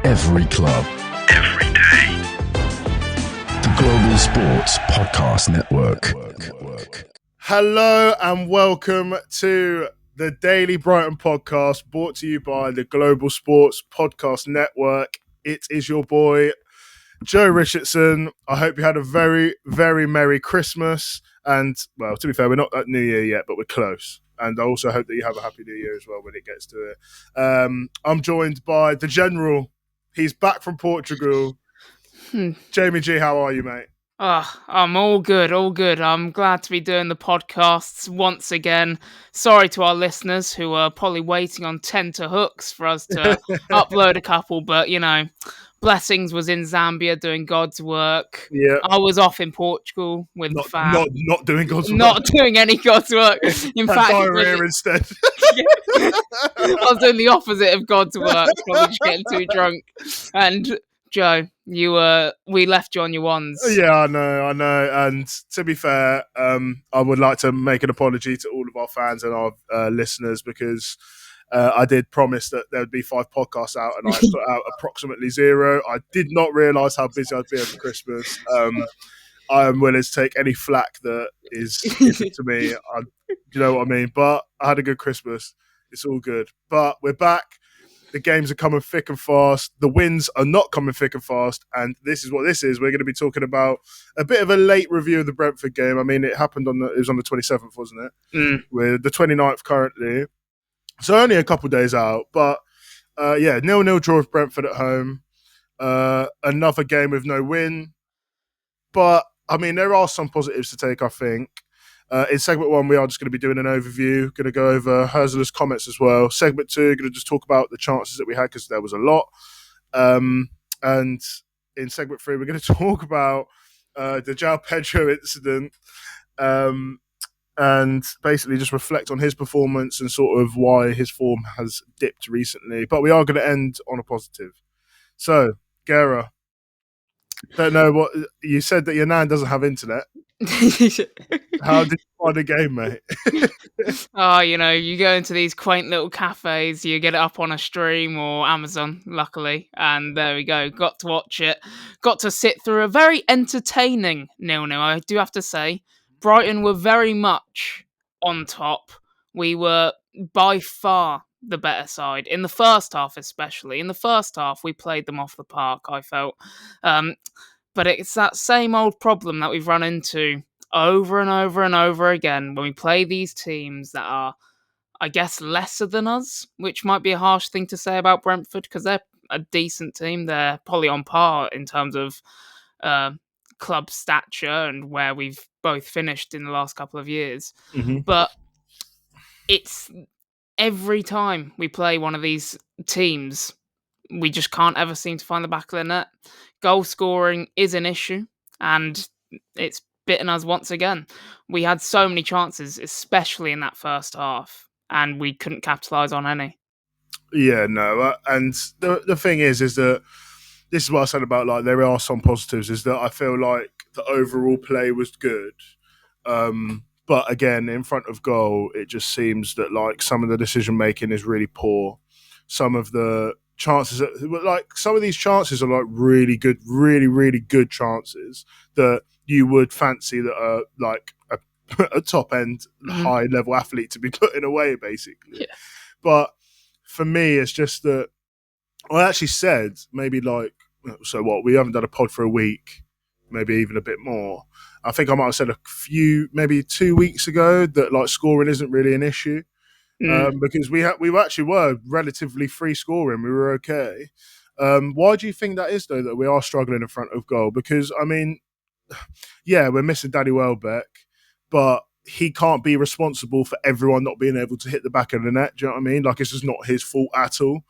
Every club. Every day. The Global Sports Podcast Network. Hello and welcome to the Daily Brighton Podcast, brought to you by the Global Sports Podcast Network. It is your boy, Joe Richardson. I hope you had a very, very Merry Christmas. And, well, to be fair, we're not at New Year yet, but we're close. And I also hope that you have a Happy New Year as well when it gets to it. I'm joined by the General. He's back from Portugal. Jamie G, how are you, mate? I'm all good. I'm glad to be doing the podcasts once again. Sorry to our listeners who are probably waiting on tenterhooks for us to upload a couple, but, you know, Blessings was in Zambia doing God's work. Yeah. I was off in Portugal with the fam. Not doing God's work. Not doing any God's work. In fact, diarrhea instead. I was doing the opposite of God's work, probably just getting too drunk. And Joe, we left you on your ones. Yeah, I know. And to be fair, I would like to make an apology to all of our fans and our listeners because I did promise that there would be 5 podcasts out, and I put out approximately 0. I did not realise how busy I'd be over Christmas. I am willing to take any flack that is given to me. You know what I mean? But I had a good Christmas. It's all good. But we're back. The games are coming thick and fast. The wins are not coming thick and fast. And this is what this is. We're going to be talking about a bit of a late review of the Brentford game. I mean, it happened it was on the 27th, wasn't it? We're the 29th currently. So only a couple days out. But 0-0 draw with Brentford at home. Another game with no win. But, I mean, there are some positives to take, I think. In segment 1, we are just going to be doing an overview, going to go over Hursla's comments as well. Segment 2, going to just talk about the chances that we had because there was a lot. And in segment 3, we're going to talk about the Pedro incident and basically just reflect on his performance and sort of why his form has dipped recently. But we are going to end on a positive. So, Guerra, don't know what you said that your nan doesn't have internet. How did you find the game, mate? You go into these quaint little cafes, you get it up on a stream or Amazon, luckily, and there we go. Got to watch it. Got to sit through a very entertaining 0-0, I do have to say. Brighton were very much on top. We were by far the better side, in the first half especially. In the first half, we played them off the park, I felt. But it's that same old problem that we've run into over and over and over again when we play these teams that are, I guess, lesser than us, which might be a harsh thing to say about Brentford because they're a decent team. They're probably on par in terms of club stature and where we've both finished in the last couple of years. Mm-hmm. But it's every time we play one of these teams, we just can't ever seem to find the back of the net. Goal scoring is an issue, and it's bitten us once again. We had so many chances, especially in that first half, and we couldn't capitalise on any. Yeah, no. And the thing is that this is what I said about, like, there are some positives, is that I feel like the overall play was good. But again, in front of goal, it just seems that, like, some of the decision-making is really poor. Some of the chances, some of these chances are, like, really good, really, really good chances that you would fancy that are, like, a top-end, high-level athlete to be putting away, basically. Yeah. But for me, it's just that I actually said maybe, like, so what, we haven't done a pod for a week, maybe even a bit more. I think I might have said maybe 2 weeks ago that, like, scoring isn't really an issue. Because we actually were relatively free scoring. We were okay. Why do you think that is, though, that we are struggling in front of goal? Because, I mean, yeah, we're missing Danny Welbeck, but he can't be responsible for everyone not being able to hit the back of the net. Do you know what I mean? Like, it's just not his fault at all.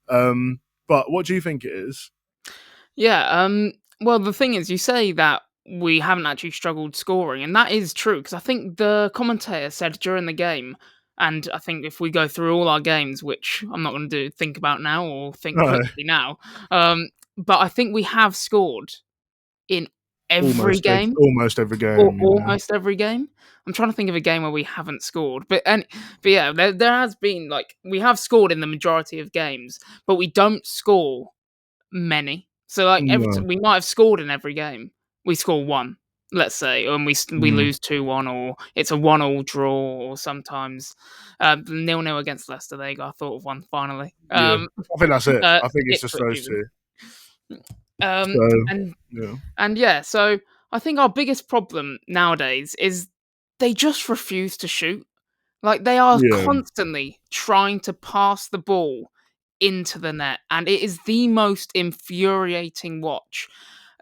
But what do you think it is? Yeah, well, the thing is, you say that we haven't actually struggled scoring, and that is true, because I think the commentator said during the game, and I think if we go through all our games, which I'm not going to think about now or think quickly now, but I think we have scored in every game. Almost every game. Almost every game. I'm trying to think of a game where we haven't scored. But yeah, there has been, like, we have scored in the majority of games, but we don't score many. So like No. we might have scored in every game. We score one, let's say, and we lose 2-1, or it's a 1-1 draw, or sometimes 0-0 against Leicester. There you go. I thought of one finally. Yeah. I think that's it. I think it's just Ipswich those even. two. Um, So, and yeah. and yeah, so I think our biggest problem nowadays is they just refuse to shoot. Like they are Yeah. constantly trying to pass the ball into the net, and it is the most infuriating watch.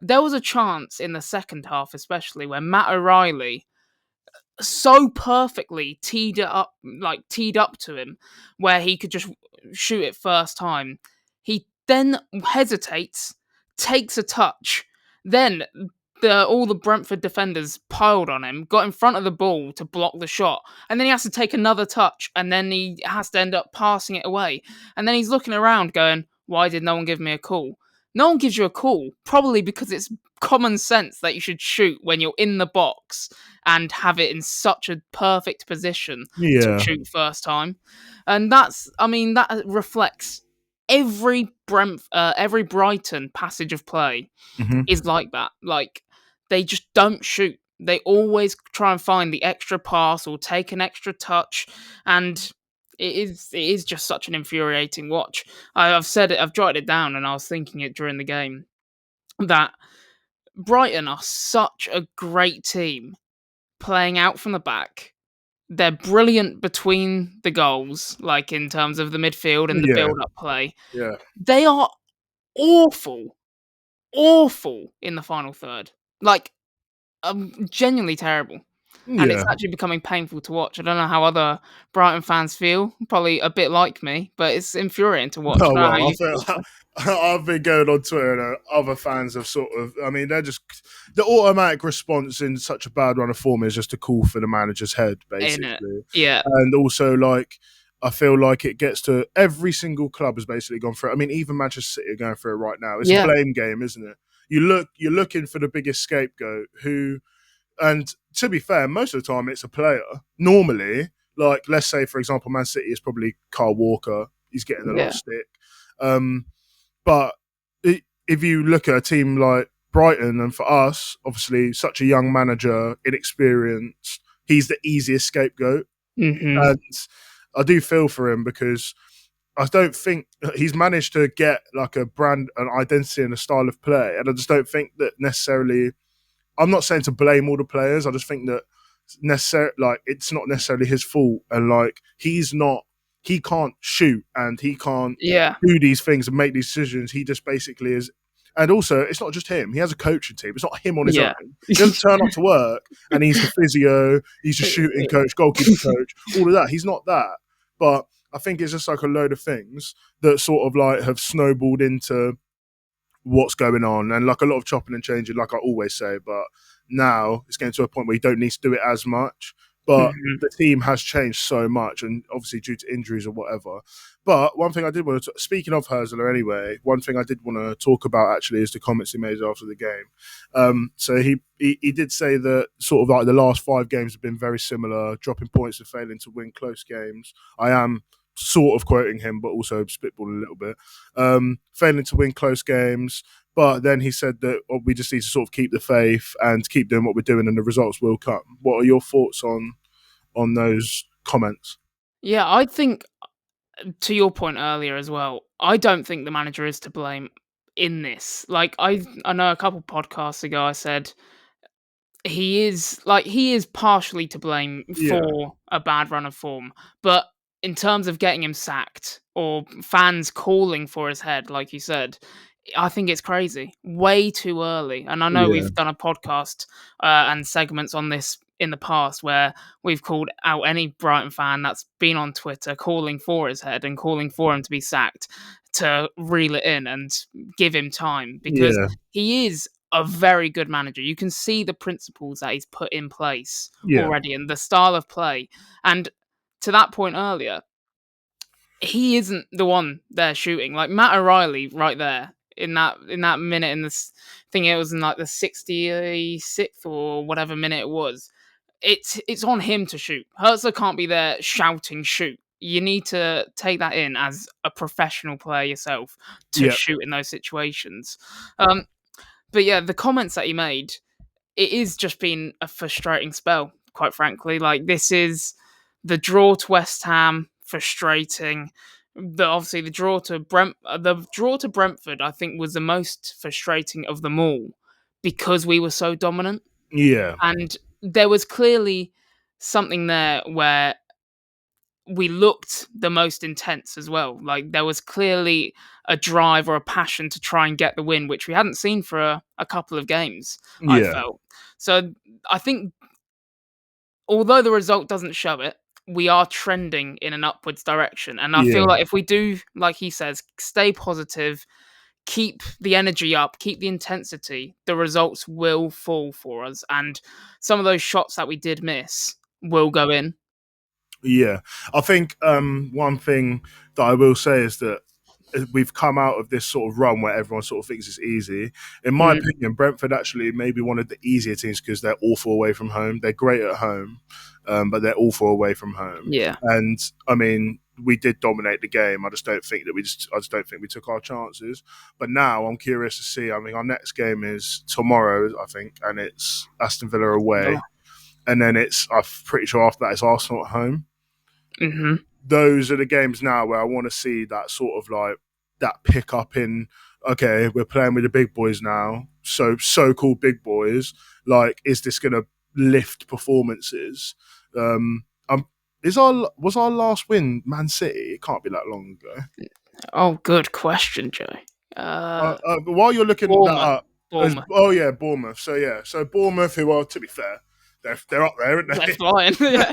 There was a chance in the second half, especially where Matt O'Reilly so perfectly teed up to him, where he could just shoot it first time. He then hesitates, takes a touch, then all the Brentford defenders piled on him, got in front of the ball to block the shot, and then he has to take another touch, and then he has to end up passing it away, and then he's looking around going, "Why did no one give me a call?" No one gives you a call, probably because it's common sense that you should shoot when you're in the box and have it in such a perfect position to Yeah. shoot first time. And that reflects every Brighton passage of play Hmm. is like that. Like they just don't shoot. They always try and find the extra pass or take an extra touch, and it is just such an infuriating watch. I've said it, I've jotted it down, and I was thinking it during the game that Brighton are such a great team playing out from the back. They're brilliant between the goals, like in terms of the midfield and the Yeah. build-up play. Yeah. They are awful, awful in the final third. Like, genuinely terrible. And it's Yeah. actually becoming painful to watch. I don't know how other Brighton fans feel. Probably a bit like me, but it's infuriating to watch. I Oh don't know how well, I you feel. feel I've been going on Twitter and other fans have sort of. I mean, they're just the automatic response in such a bad run of form is just a call for the manager's head, In it. basically. Yeah. And also, like, I feel like it gets to every single club has basically gone through it. I mean, even Manchester City are going through it right now. It's Yeah. a blame game, isn't it? You're looking for the biggest scapegoat who, and to be fair, most of the time it's a player. Normally, like let's say for example, Man City is probably Kyle Walker. He's getting a lot Yeah. of stick. But if you look at a team like Brighton, and for us, obviously, such a young manager, inexperienced, he's the easiest scapegoat. Mm-hmm. And I do feel for him because I don't think he's managed to get like a brand, an identity, and a style of play. And I just don't think that necessarily. I'm not saying to blame all the players. I just think that it's not necessarily his fault, and like he can't shoot and he can't Yeah. do these things and make these decisions. He just basically is. And also, it's not just him. He has a coaching team. It's not him on his Yeah. own. He doesn't turn up to work and he's the physio, he's the shooting coach, goalkeeper coach, all of that. He's not that. But I think it's just like a load of things that sort of like have snowballed into what's going on, and like a lot of chopping and changing, like I always say. But now it's getting to a point where you don't need to do it as much. But the team has changed so much, and obviously due to injuries or whatever. But one thing I did want to, speaking of Herzler anyway, one thing I did want to talk about actually is the comments he made after the game. So he did say that sort of like the last 5 games have been very similar, dropping points and failing to win close games. I am sort of quoting him, but also spitballing a little bit. Failing to win close games. But then he said that we just need to sort of keep the faith and keep doing what we're doing, and the results will come. What are your thoughts on those comments? Yeah, I think to your point earlier as well, I don't think the manager is to blame in this. Like I know a couple podcasts ago I said he is partially to blame Yeah, for a bad run of form, but in terms of getting him sacked or fans calling for his head, like you said, I think it's crazy. Way too early. And I know yeah, we've done a podcast and segments on this in the past where we've called out any Brighton fan that's been on Twitter calling for his head and calling for him to be sacked to reel it in and give him time, because yeah, he is a very good manager. You can see the principles that he's put in place yeah, already and the style of play. And to that point earlier, he isn't the one there shooting. Like Matt O'Reilly right there in that minute in this thing, it was in like the 66th or whatever minute it was. It's on him to shoot. Herzler can't be there shouting shoot. you need to take that in as a professional player yourself to Yeah, shoot in those situations. But yeah, the comments that you made, it is just been a frustrating spell, quite frankly. Like, this is the draw to West Ham, frustrating. Obviously the draw to Brentford, I think, was the most frustrating of them all because we were so dominant, yeah, and there was clearly something there where we looked the most intense as well. Like, there was clearly a drive or a passion to try and get the win, which we hadn't seen for a couple of games, I yeah, felt. So I think, although the result doesn't show it, we are trending in an upwards direction. And I feel yeah, like if we do, like he says, stay positive, keep the energy up, keep the intensity, the results will fall for us. And some of those shots that we did miss will go in. yeah. I think one thing that I will say is that we've come out of this sort of run where everyone sort of thinks it's easy. In my Mm, opinion, Brentford actually may be one of the easier teams because they're awful away from home. They're great at home, but they're awful away from home. yeah. And I mean, we did dominate the game. I just don't think we took our chances. But now I'm curious to see. I mean, our next game is tomorrow, I think, and it's Aston Villa away, and then I'm pretty sure after that it's Arsenal at home. Mm-hmm. Those are the games now where I want to see that sort of like that pick up in, okay, we're playing with the big boys now, so-called big boys. Like, is this going to lift performances? Was our last win Man City? It can't be that long ago. Oh, good question, Joe. While you're looking that Bournemouth. up, Bournemouth. Bournemouth. So Bournemouth, who are, to be fair, they're up there, aren't They're they? flying. Yeah.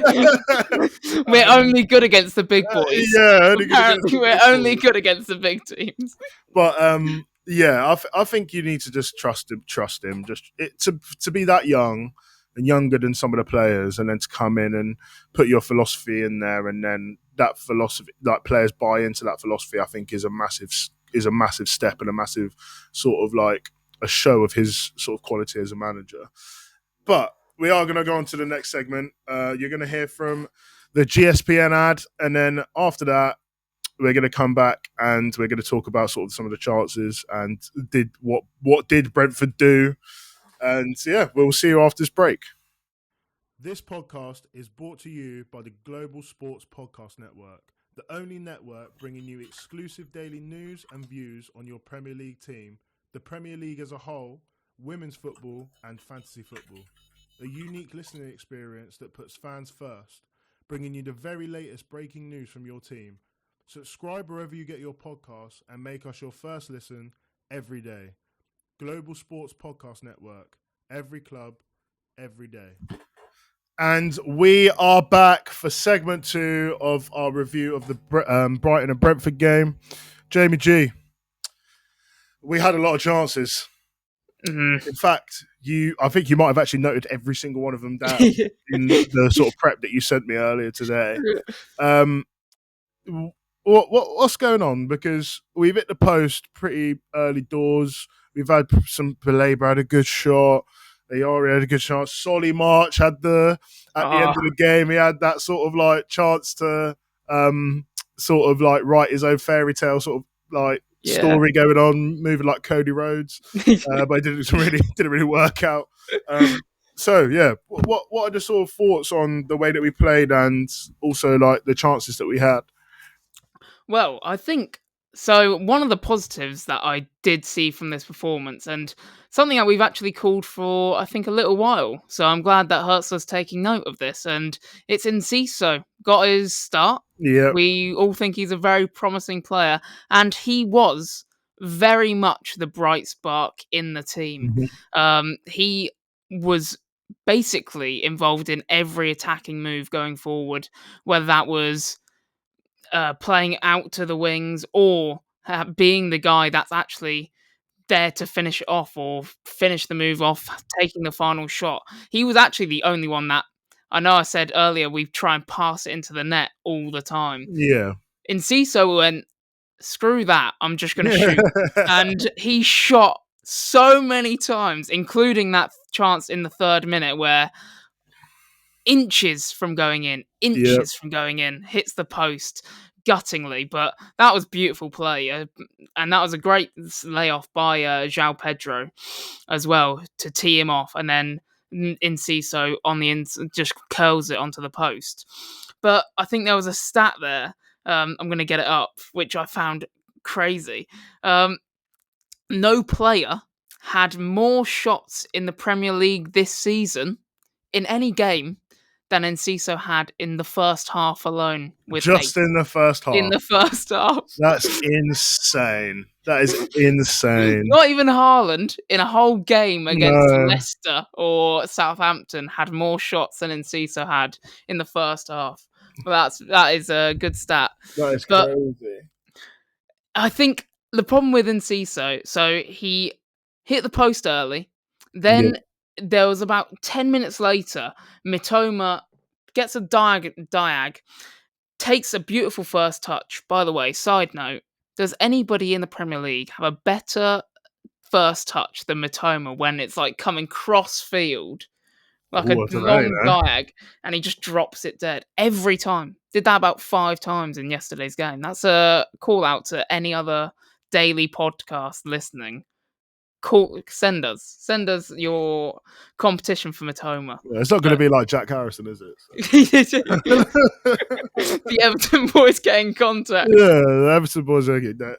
We're only good against the big boys. Yeah, only good against Apparently, the we're big only boys. good against the big teams. But yeah, I think you need to just trust him. To be that young and younger than some of the players, and then to come in and put your philosophy in there, and then that philosophy, like players buy into that philosophy, I think is a massive step and a massive sort of like a show of his sort of quality as a manager. But we are going to go on to the next segment. You're going to hear from the GSPN ad, and then after that, we're going to come back and we're going to talk about sort of some of the chances and what did Brentford do. And yeah, we'll see you after this break. This podcast is brought to you by the Global Sports Podcast Network, the only network bringing you exclusive daily news and views on your Premier League team, the Premier League as a whole, women's football and fantasy football. A unique listening experience that puts fans first, bringing you the very latest breaking news from your team. Subscribe wherever you get your podcasts and make us your first listen every day. Global Sports Podcast Network. Every club, every day. And we are back for segment 2 of our review of the Brighton and Brentford game. Jamie G, we had a lot of chances. Mm-hmm. In fact, I think you might have actually noted every single one of them down in the sort of prep that you sent me earlier today. What's going on? Because we've hit the post pretty early doors. We've had some Belabor had a good shot. Ayari had a good chance. Solly March had the end of the game. He had that sort of like chance to sort of like write his own fairy tale sort of like story going on, moving like Cody Rhodes, but it didn't really work out. So yeah, what are the sort of thoughts on the way that we played and also like the chances that we had? Well, I think so. One of the positives that I did see from this performance, and something that we've actually called for, I think, a little while. So I'm glad that Hertzler's taking note of this, and it's Enciso. Got his start. Yeah, We all think he's a very promising player, and he was very much the bright spark in the team. He was basically involved in every attacking move going forward, whether that was playing out to the wings or being the guy that's actually there to finish it off or finish the move off, taking the final shot. He was actually the only one that, I know I said earlier, we try and pass it into the net all the time. yeah. Enciso went, screw that, I'm just going to shoot. And he shot so many times, including that chance in the 3rd minute where inches from going in, hits the post guttingly, but that was beautiful play, and that was a great layoff by João Pedro as well to tee him off, and then Enciso on the just curls it onto the post. But I think there was a stat there. I'm going to get it up, which I found crazy. No player had more shots in the Premier League this season in any game than Enciso had in the first half alone. Just in the first half. In the first half. That's insane. That is insane. Not even Haaland in a whole game against Leicester or Southampton had more shots than Enciso had in the first half. Well, that is a good stat. That is crazy. I think the problem with Enciso, so he hit the post early, then there was about 10 minutes later, Mitoma gets a diag, takes a beautiful first touch. By the way, side note, does anybody in the Premier League have a better first touch than Mitoma when it's like coming cross field? Like a long diag, and he just drops it dead every time. Did that about 5 times in yesterday's game. That's a call out to any other daily podcast listening. Send us your competition for Mitoma. Yeah, it's not going to be like Jack Harrison, is it? The Everton boys get in contact. Yeah, the Everton boys are they're not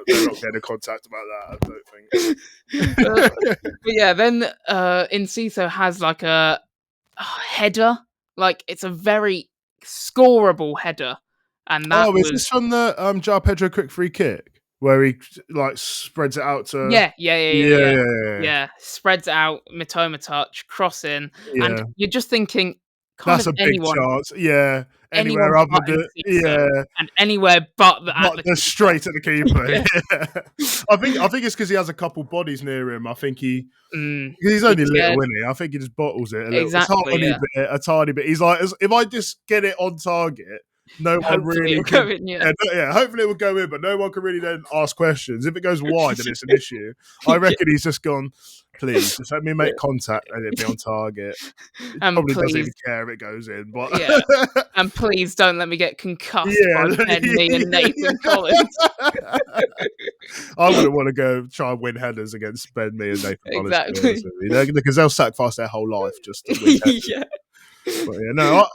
getting in contact about that, I don't think. But yeah, then Enciso has like a header. Like, it's a very scoreable header. And that is this from the João Pedro quick free kick? Where he like spreads it out to yeah. Spreads it out, Mitoma touch, cross in, and you're just thinking, that's a big chance. Yeah, anywhere other than and anywhere but the straight at the keeper. I think it's because he has a couple bodies near him. I think he's only little, isn't he? I think he just bottles it a little. Exactly, a tiny bit. He's like, if I just get it on target. No one really can, hopefully it will go in, but no one can really then ask questions. If it goes wide, then it's an issue. I reckon he's just gone, please, just let me make contact and it be on target. He probably doesn't even care if it goes in. But and please don't let me get concussed by me and Nathan Collins. I wouldn't want to go try and win headers against Ben, me and Nathan Collins. Exactly. Because they'll sacrifice their whole life just to win headers. But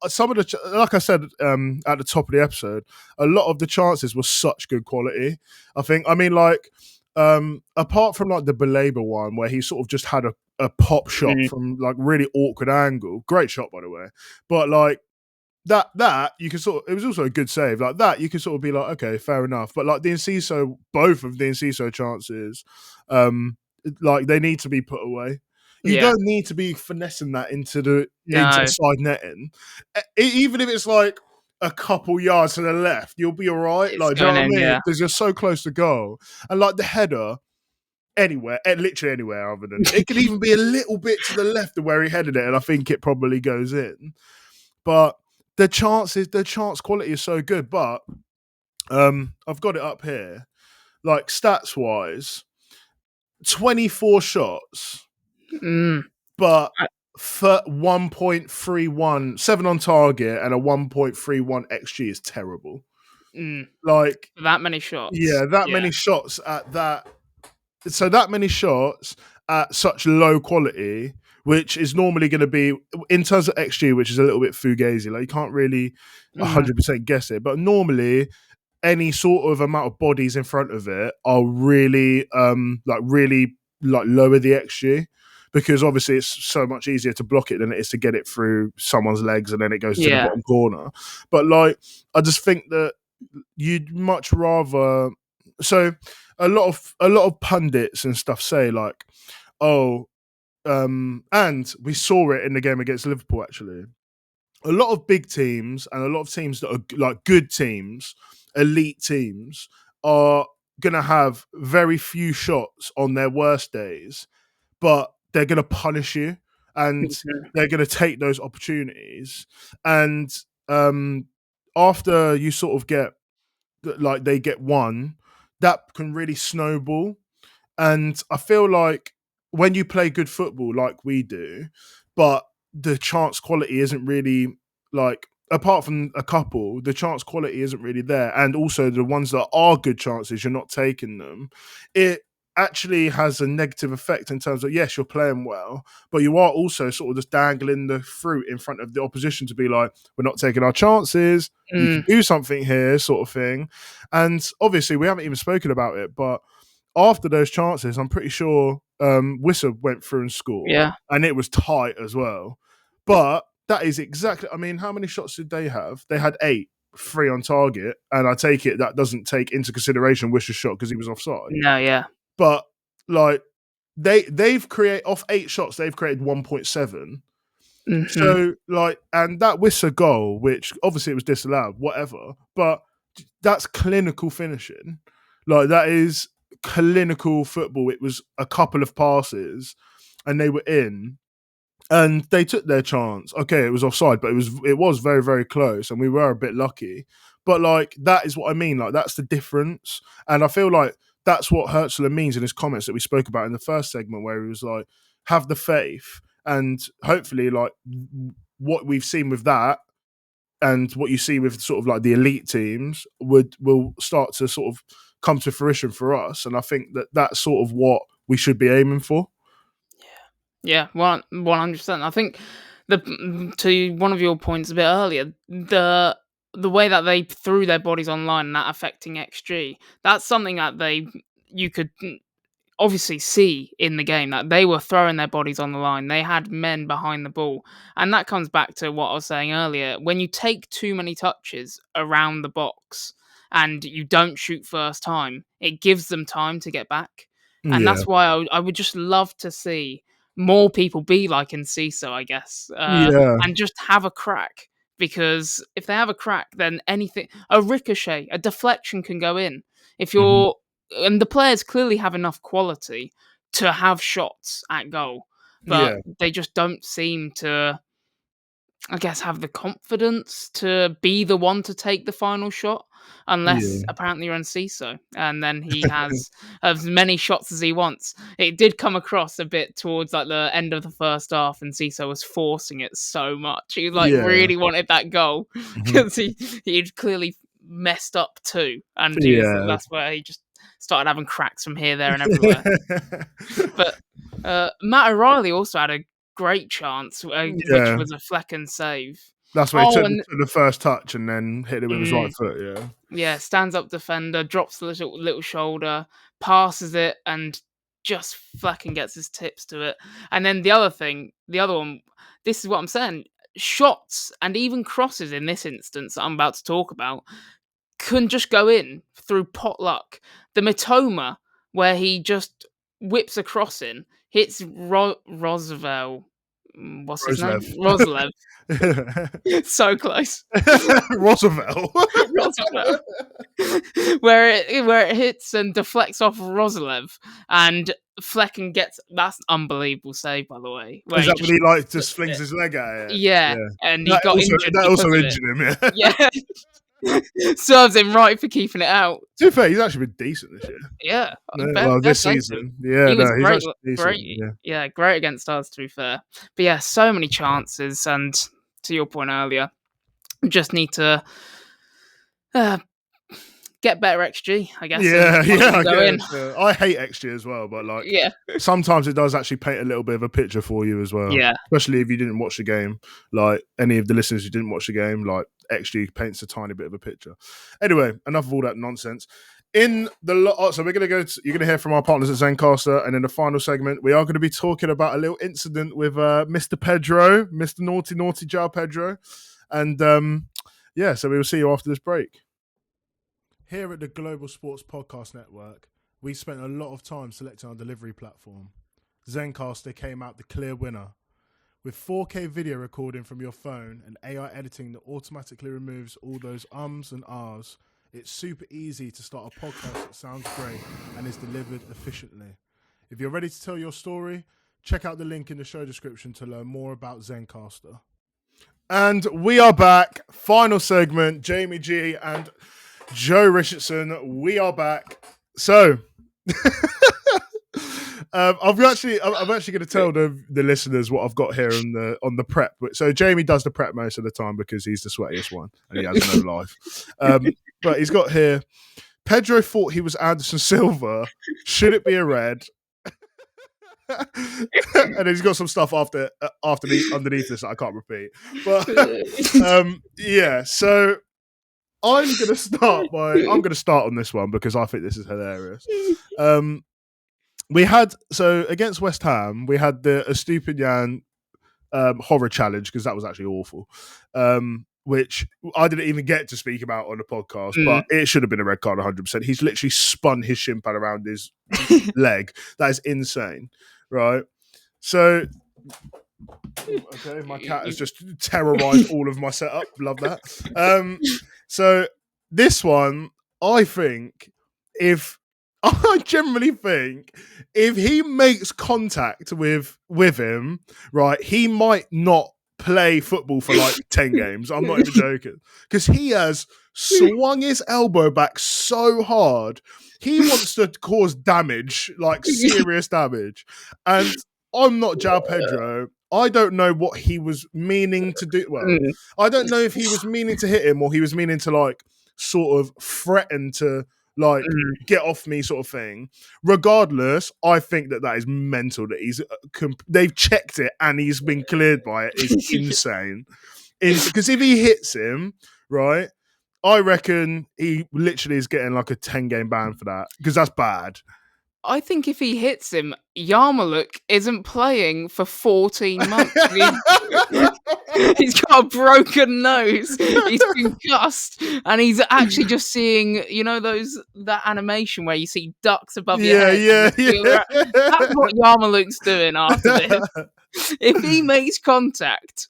some of the, like I said at the top of the episode, a lot of the chances were such good quality. Apart from like the Baleba one where he sort of just had a pop shot from like really awkward angle, great shot by the way. But like that you can sort of, it was also a good save. Like that you can sort of be like, okay, fair enough. But like both of the Enciso chances, like they need to be put away. You don't need to be finessing that into the side netting. Even if it's like a couple yards to the left, you'll be all right. Do you know what I mean? Because you're so close to goal. And like the header, literally anywhere other than it could even be a little bit to the left of where he headed it, and I think it probably goes in. But the chance quality is so good. But I've got it up here. Like stats wise, 24 shots. But for 1.31, 7 on target and a 1.31 XG is terrible. Like that many shots. Many shots at that. So that many shots at such low quality, which is normally going to be in terms of XG, which is a little bit fugazi. Like you can't really 100% guess it, but normally any sort of amount of bodies in front of it are really lower the XG. Because obviously it's so much easier to block it than it is to get it through someone's legs and then it goes to the bottom corner. But like, I just think that you'd much rather. So a lot of pundits and stuff say like, and we saw it in the game against Liverpool actually. A lot of big teams and a lot of teams that are like good teams, elite teams, are gonna have very few shots on their worst days, but they're going to punish you and they're going to take those opportunities. And after you sort of get, like they get one, that can really snowball. And I feel like when you play good football like we do, but the chance quality isn't really like, apart from a couple, the chance quality isn't really there. And also the ones that are good chances, you're not taking them. It actually has a negative effect in terms of, yes, you're playing well, but you are also sort of just dangling the fruit in front of the opposition to be like, we're not taking our chances. You can do something here, sort of thing. And obviously we haven't even spoken about it, but after those chances, I'm pretty sure Wissa went through and scored. Yeah. And it was tight as well. But that is exactly, I mean, how many shots did they have? They had 8, 3 on target. And I take it that doesn't take into consideration Wissa's shot because he was offside. No, yeah. But like they've created, off 8 shots, they've created 1.7. So like, and that Wissa goal, which obviously it was disallowed, whatever, but that's clinical finishing. Like, that is clinical football. It was a couple of passes and they were in. And they took their chance. Okay, it was offside, but it was very, very close, and we were a bit lucky. But like, that is what I mean. Like, that's the difference. And I feel like that's what Hertzler means in his comments that we spoke about in the first segment, where he was like, have the faith, and hopefully, like, what we've seen with that and what you see with sort of like the elite teams will start to sort of come to fruition for us. And I think that that's sort of what we should be aiming for. Yeah, 100%. I think to one of your points a bit earlier, the way that they threw their bodies online and that affecting XG, that's something that you could obviously see in the game, that they were throwing their bodies on the line. They had men behind the ball. And that comes back to what I was saying earlier. When you take too many touches around the box and you don't shoot first time, it gives them time to get back. And that's why I would just love to see more people be like Enciso, I guess, and just have a crack. Because if they have a crack, then a ricochet, a deflection can go in. If you're, and the players clearly have enough quality to have shots at goal, but they just don't seem to, I guess, have the confidence to be the one to take the final shot, unless apparently you're Enciso, and then he has as many shots as he wants. It did come across a bit towards like the end of the first half, and Enciso was forcing it so much. He really wanted that goal because he'd clearly messed up too, and that's where he just started having cracks from here, there, and everywhere. But Matt O'Reilly also had a great chance, which was a Flecken save. That's where he took the first touch and then hit it with his right foot. Yeah, stands up defender, drops the little shoulder, passes it, and just Flecken gets his tips to it. And then the other one, this is what I'm saying, shots and even crosses in this instance that I'm about to talk about can just go in through pot luck. The Mitoma, where he just whips a cross in, hits Roosevelt. What's his name? Roslev. So close. Roosevelt. where it hits and deflects off Roslev, and Flecken gets, that's an unbelievable save, by the way. Is that when he like just flings his leg at it? Yeah. And he got injured. That also injured him. Yeah. Serves him right for keeping it out. To be fair, he's actually been decent this year. Yeah, this season. Yeah, he was great. Decent, Great against us, to be fair. But yeah, so many chances, and to your point earlier, just need to get better XG, I guess. I hate XG as well, but like, sometimes it does actually paint a little bit of a picture for you as well. Yeah, especially if you didn't watch the game. Like, any of the listeners who didn't watch the game, like, XG paints a tiny bit of a picture. Anyway, enough of all that nonsense. So we're going to you're going to hear from our partners at Zencastr, and in the final segment, we are going to be talking about a little incident with Mr. Pedro, Mr. Naughty Joe Pedro. And so we will see you after this break. Here at the Global Sports Podcast Network, we spent a lot of time selecting our delivery platform. Zencastr came out the clear winner. With 4K video recording from your phone and AI editing that automatically removes all those ums and ahs, it's super easy to start a podcast that sounds great and is delivered efficiently. If you're ready to tell your story, check out the link in the show description to learn more about Zencastr. And we are back. Final segment, Jamie G and Joe Richardson. We are back. So, I'm actually going to tell the listeners what I've got here on the prep. So Jamie does the prep most of the time because he's the sweatiest one and he has no life. But he's got here. Pedro thought he was Anderson Silva. Should it be a red? And then he's got some stuff underneath this that I can't repeat. But yeah, so I'm going to start on this one because I think this is hilarious. We had against West Ham, we had the Estupinian horror challenge because that was actually awful. Which I didn't even get to speak about on the podcast, but it should have been a red card 100%. He's literally spun his shin pad around his leg. That is insane, right? So, okay, my cat has just terrorized all of my setup. Love that. So this one, I generally think if he makes contact with him, right, he might not play football for like 10 games. I'm not even joking. Because he has swung his elbow back so hard. He wants to cause damage, like serious damage. And I'm not João Pedro. I don't know what he was meaning to do. Well, I don't know if he was meaning to hit him or he was meaning to like sort of threaten to like get off me sort of thing. Regardless, I think that is mental that they've checked it and he's been cleared by it. Is insane. Because if he hits him, right, I reckon he literally is getting like a 10-game ban for that because that's bad. I think if he hits him, Yarmouk isn't playing for 14 months. He's got a broken nose. He's concussed, and he's actually just seeing, that animation where you see ducks above your head. Yeah. That's what Yarmouk's doing after this. If he makes contact,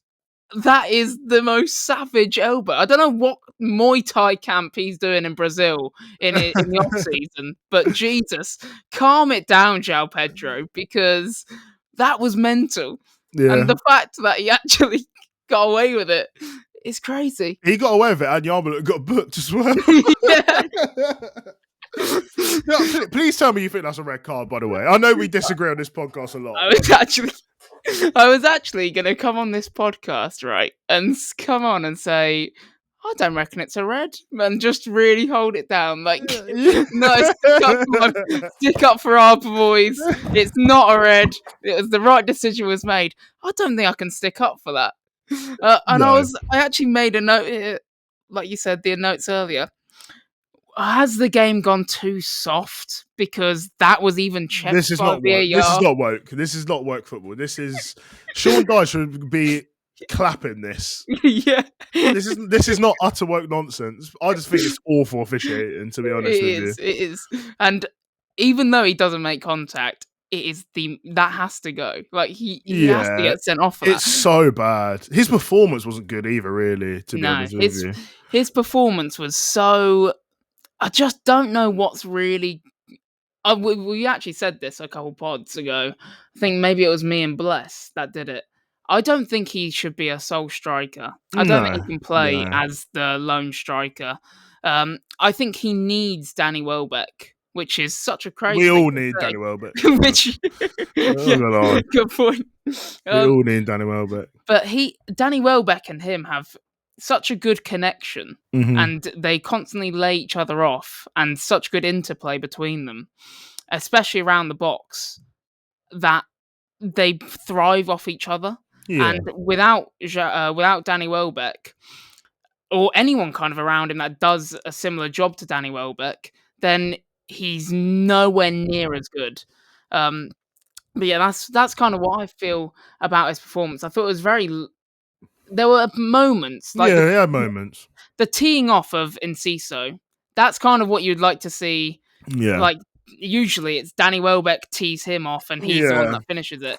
that is the most savage elbow. I don't know what Muay Thai camp he's doing in Brazil in the off season, but Jesus, calm it down, João Pedro, because that was mental. Yeah. And the fact that he actually got away with it is crazy. He got away with it, and Yarmouk got booked as well. No, please tell me you think that's a red card, by the way. I know we disagree on this podcast a lot. I was actually going to come on this podcast, right, and come on and say, I don't reckon it's a red, and just really hold it down. Like, no, stick up for our boys. It's not a red. It was the right decision was made. I don't think I can stick up for that. And no. I actually made a note here, like you said, the notes earlier. Has the game gone too soft? Because that was even checked by VAR. This is not woke. This is not woke football. This is Sean Dyche should be clapping this. Yeah. This is not utter woke nonsense. I just think it's awful officiating, to be honest with you. It is. And even though he doesn't make contact, that has to go. Like he has to get sent off for that. It's so bad. His performance wasn't good either, really, to be honest with you. His performance was so... I just don't know what's really... we actually said this a couple pods ago. I think maybe it was me and Bless that did it. I don't think he should be a sole striker. I don't think he can play as the lone striker. I think he needs Danny Welbeck, which is such a crazy... We all need Danny Welbeck. Good point. We all need Danny Welbeck. But Danny Welbeck and him have such a good connection, and they constantly lay each other off, and such good interplay between them, especially around the box, that they thrive off each other. Yeah. And without Danny Welbeck, or anyone kind of around him that does a similar job to Danny Welbeck, then he's nowhere near as good. But yeah, that's kind of what I feel about his performance. I thought it was very... There were moments. Like moments. The teeing off of Enciso, that's kind of what you'd like to see. Yeah. Like, usually it's Danny Welbeck tees him off and he's the one that finishes it.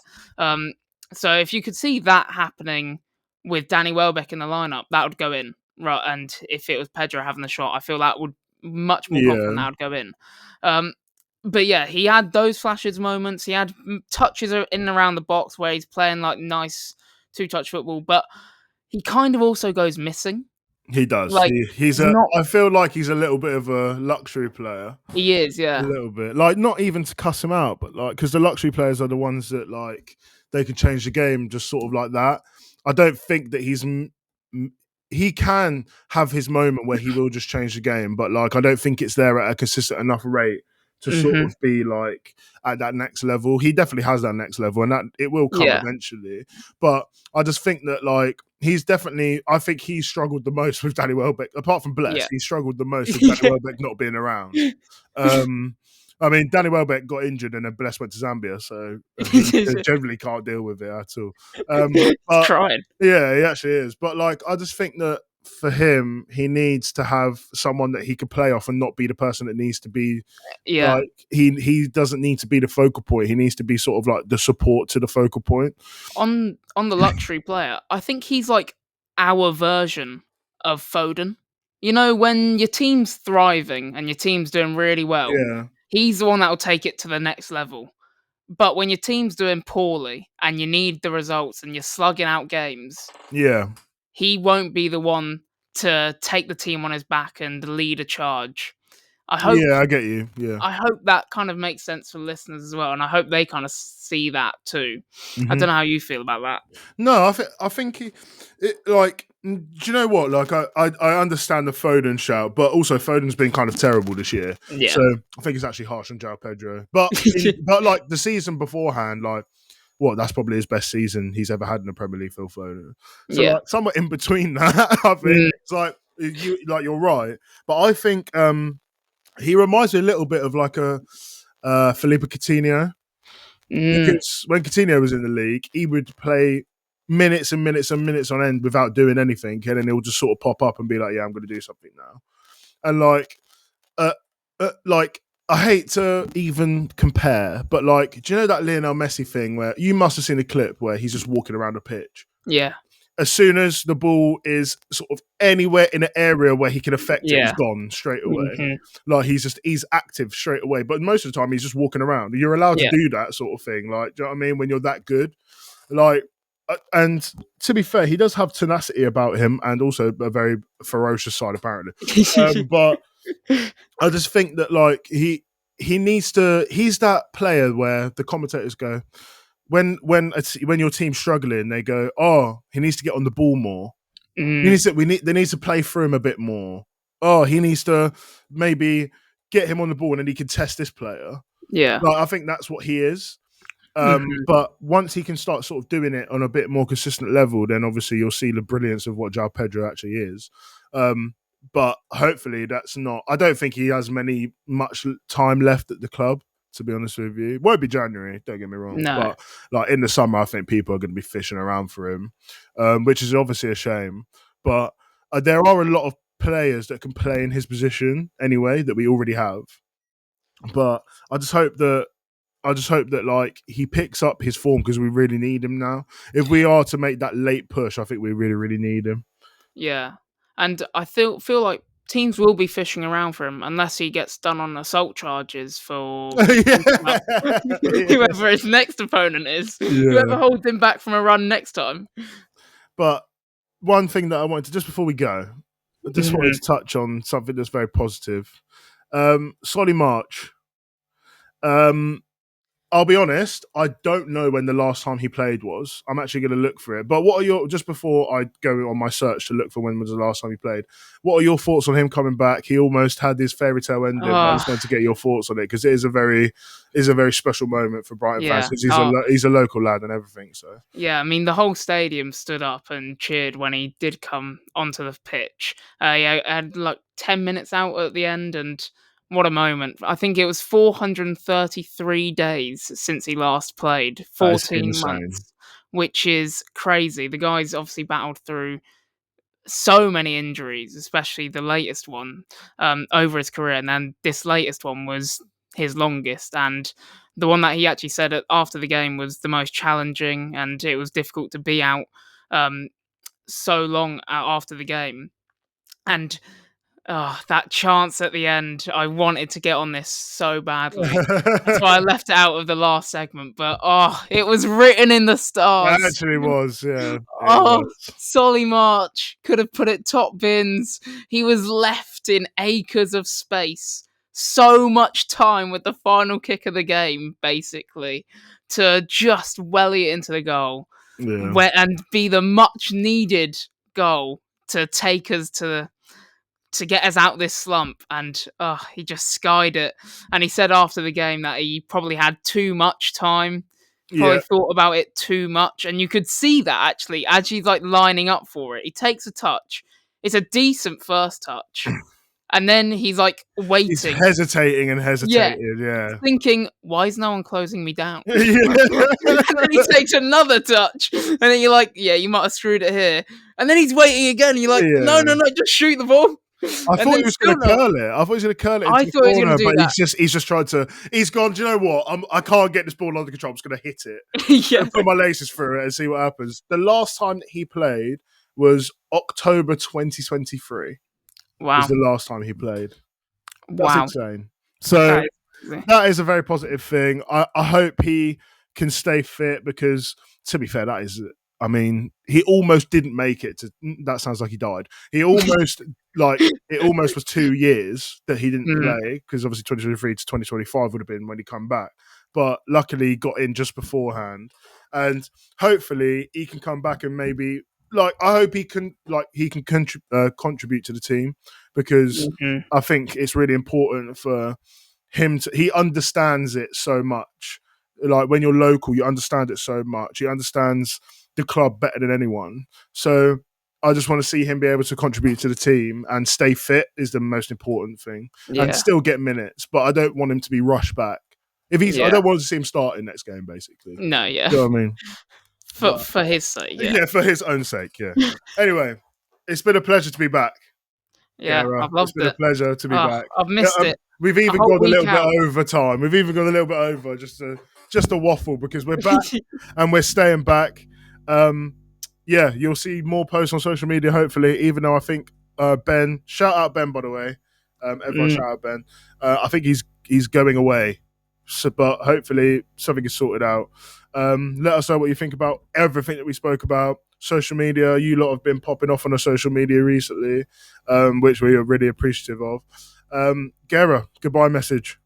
So if you could see that happening with Danny Welbeck in the lineup, that would go in. Right. And if it was Pedro having the shot, I feel that would much more confident that would go in. But yeah, he had those flashes moments. He had touches in and around the box where he's playing like nice two-touch football, but he kind of also goes missing. He does. Like, He's he's a. not. I feel like he's a little bit of a luxury player. He is, A yeah. little bit, like not even to cuss him out, but like because the luxury players are the ones that like they can change the game just sort of like that. I don't think that he can have his moment where he will just change the game, but like I don't think it's there at a consistent enough rate to sort Hmm. of be like at that next level. He definitely has that next level, and that it will come Yeah. eventually. But I just think that like he's definitely. I think he's struggled the most with Danny Welbeck, apart from Bless. Yeah. He struggled the most with Danny Welbeck not being around. I mean, Danny Welbeck got injured and then Bless went to Zambia, so he generally can't deal with it at all. He's But trying. yeah, he actually is. But like, I just think that for him, he needs to have someone that he could play off and not be the person that needs to be Yeah. like he doesn't need to be the focal point. He needs to be sort of like the support to the focal point. On the luxury player, I think he's like our version of Foden. You know, when your team's thriving and your team's doing really well, Yeah, he's the one that will take it to the next level. But when your team's doing poorly and you need the results and you're slugging out games, yeah, he won't be the one to take the team on his back and lead a charge. I hope yeah. I get you. Yeah. I hope that kind of makes sense for listeners as well, and I hope they kind of see that too. I Mhm. don't know how you feel about that. No, I think like do you know what? Like I understand the Foden shout, but also Foden's been kind of terrible this year. Yeah. So I think it's actually harsh on João Pedro. But like the season beforehand, like that's probably his best season he's ever had in the Premier League, Phil Foden. So Yeah. like somewhat in between that, I think Mm, it's like you're right. But I think he reminds me a little bit of like a Felipe Coutinho. mm, Because when Coutinho was in the league, he would play minutes and minutes and minutes on end without doing anything, and then he'll just sort of pop up and be like, "Yeah, I'm going to do something now." And like I hate to even compare, but like, do you know that Lionel Messi thing where you must have seen a clip where he's just walking around the pitch? yeah. As soon as the ball is sort of anywhere in an area where he can affect it, he's Yeah. gone straight away. Mhm. Like he's active straight away. But most of the time, he's just walking around. You're allowed to Yeah. do that sort of thing. Like, do you know what I mean? When you're that good, like, and to be fair, he does have tenacity about him and also a very ferocious side, apparently. But I just think that like he needs to. He's that player where the commentators go, when your team's struggling, they go, "Oh, he needs to get on the ball more. Mm, They need to play through him a bit more. Oh, he needs to maybe get him on the ball, and then he can test this player." yeah. Like, I think that's what he is. Mhm. But once he can start sort of doing it on a bit more consistent level, then obviously you'll see the brilliance of what João Pedro actually is. But hopefully that's not. I don't think he has much time left at the club. To be honest with you, it won't be January. Don't get me wrong, No. but like in the summer, I think people are going to be fishing around for him, which is obviously a shame. But there are a lot of players that can play in his position anyway that we already have. But I just hope that like he picks up his form because we really need him now. If we are to make that late push, I think we really, really need him. Yeah. And I feel like teams will be fishing around for him unless he gets done on assault charges for beating up yeah. whoever his next opponent is. Yeah. Whoever holds him back from a run next time. But one thing that I wanted to, just before we go, I just wanted Mhm. to touch on something that's very positive. Solly March. I'll be honest, I don't know when the last time he played was. I'm actually going to look for it. But what are just before I go on my search to look for when was the last time he played, what are your thoughts on him coming back? He almost had this fairy tale ending. I just wanted to get your thoughts on it because it is a very special moment for Brighton fans Yeah. because he's a local lad and everything. So Yeah, I mean, the whole stadium stood up and cheered when he did come onto the pitch. Yeah, had like 10 minutes out at the end, and what a moment. I think it was 433 days since he last played, that is 14 insane. months, which is crazy. The guy's obviously battled through so many injuries, especially the latest one over his career. And then this latest one was his longest. And the one that he actually said after the game was the most challenging, and it was difficult to be out so long after the game. And Oh, that chance at the end. I wanted to get on this so badly. That's why I left it out of the last segment. But it was written in the It stars. actually was, yeah. It Oh, was. Solly March could have put it top bins. He was left in acres of space. So much time with the final kick of the game, basically, to just welly it into the goal Yeah. and be the much needed goal to take us to get us out this slump. And he just skied it. And he said after the game that he probably had too much time. Probably thought about it too much, and you could see that actually as he's like lining up for it. He takes a touch. It's a decent first touch, and then he's like waiting. He's hesitating and hesitating, yeah. Thinking, why is no one closing me down? Yeah. And then he takes another touch, and then you're like, yeah, you might have screwed it here. And then he's waiting again, and you're like, no, just shoot the ball. I thought he was going to curl it. I thought he was going to curl it into the corner, but he's just tried to. He's gone. Do you know what? I can't get this ball under control. I'm just going to hit it. Put my laces through it and see what happens. The last time that he played was October 2023. Wow, was the last time he played. That's insane. So that is a very positive thing. I hope he can stay fit because, to be fair, that is. I mean, he almost didn't make it to. That sounds like he died. He almost it almost was 2 years that he didn't play because obviously 2023 to 2025 would have been when he come back. But luckily, he got in just beforehand, and hopefully he can come back and maybe I hope he can contribute to the team because I think it's really important for him to. He understands it so much. Like when you're local, you understand it so much. He understands the club better than anyone. So I just want to see him be able to contribute to the team and stay fit is the most important thing and still get minutes. But I don't want him to be rushed back. I don't want to see him starting next game, basically. No, yeah. You know what I mean? For his sake, yeah. Yeah, for his own sake, yeah. Anyway, it's been a pleasure to be back. Yeah, I've loved it. It's been a pleasure to be back. I've missed it. We've even gone a little bit over time. We've even gone a little bit over just to waffle because we're back and we're staying back. You'll see more posts on social media, hopefully, even though I think Ben, shout out Ben, by the way. Everyone shout out Ben. I think he's going away. So, but hopefully something is sorted out. Let us know what you think about everything that we spoke about. Social media, you lot have been popping off on the social media recently, which we are really appreciative of. Gera, goodbye message.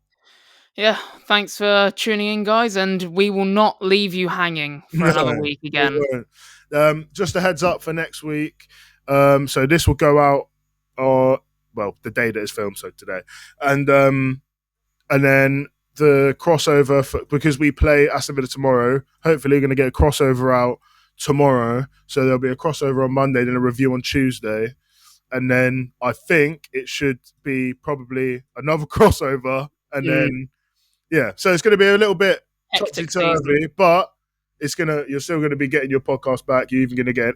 Yeah, thanks for tuning in, guys, and we will not leave you hanging for another week again. Just a heads up for next week. So this will go out, the day that it's filmed, so today, and then the crossover because we play Aston Villa tomorrow. Hopefully, we're going to get a crossover out tomorrow. So there'll be a crossover on Monday, then a review on Tuesday, and then I think it should be probably another crossover, and then. Yeah, so it's going to be a little bit topsy-turvy, but you're still going to be getting your podcast back. You're even going to get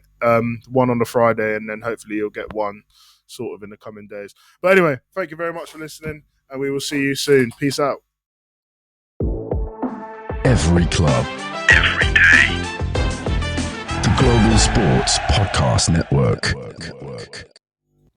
one on the Friday, and then hopefully you'll get one sort of in the coming days. But anyway, thank you very much for listening, and we will see you soon. Peace out. Every club, every day. The Global Sports Podcast Network.